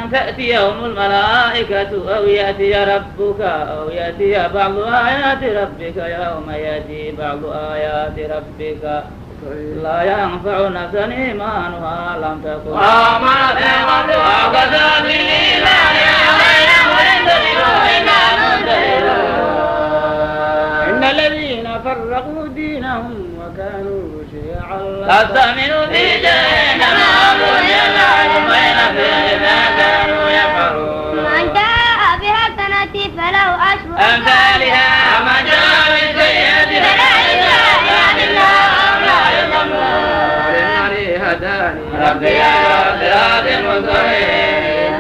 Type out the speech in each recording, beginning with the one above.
أن تأتيهم الملائكة أو يأتي ربك أو يأتي بعض آيات ربك يوم يأتي بعض آيات ربك لا ينفع نفسا إيمانها لم تكن آمنت قبلها وكفرت بالإيمان غير إن الذين فرقوا دينهم وكانوا شيعا لست منهم في جهنم أمر يلعب بين فيما كانوا يفعلون من جاء بحسنة فله أشر أمثالها ومن جاء بالسيئة فلا يجزى إلا ما يظلمون إنني هداني ربي إلى صراط مستقيم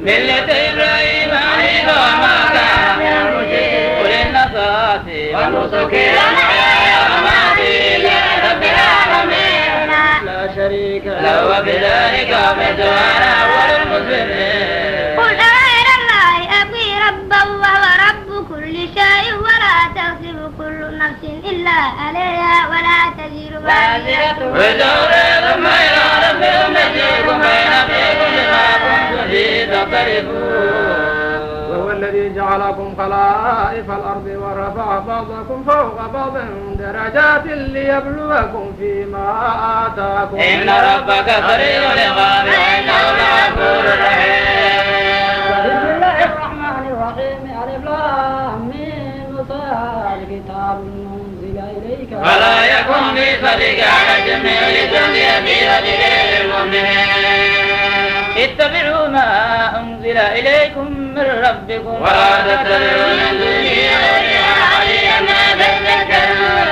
ملة إبراهيم حنيفا وما كان من المشركين قل إن صلاتي ونسكي ومحياي ومماتي لله رب العالمين لا شريك له وبذلك أمرت وأنا أول المسلمين قل غير الله أبغي ربا وهو رب كل شيء ولا تغفر كل نفس إلا عليها ولا تزر وازرة وزر ثم إلى ربكم نجيكم فينبئكم بما كنتم فيه تختلفون وهو الذي جعلكم خلائف الأرض ورفع بعضكم فوق بعض درجات ليبلوكم فيما آتاكم إن ربك سريع العقاب وإنه لغفور رحيم بسم الله الرحمن الرحيم ألف لام ميم صاد كتاب أنزل إليك ولا يكن في صدق على جميع لتنذر في سبيل المؤمنين اتبعوا ما أنزل إليكم من ربكم ولا تتبعوا من دونه أولياء قليلا ما تذكرون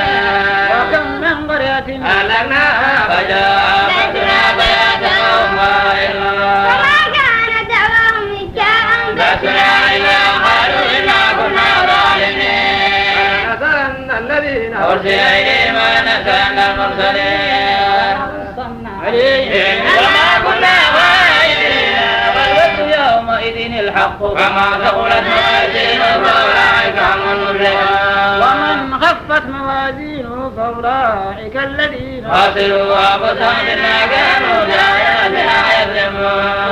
وكم من قرية أهلكناها فجاء بأسنا بياتا وهم غائلون وما كان دعواهم إجاء بأسنا إذا قالوا إنا كنا ظالمين أن الذين أرسل إليهم ونسأل المرسلين عليهم وما كنا غائبين والوزن يومئذ الحق وما ثقلت موازينهم فأولئك هم المفلحون ومن خفت موازينه فأولئك الذين خسروا أنفسهم بما كانوا بآياتنا يظلمون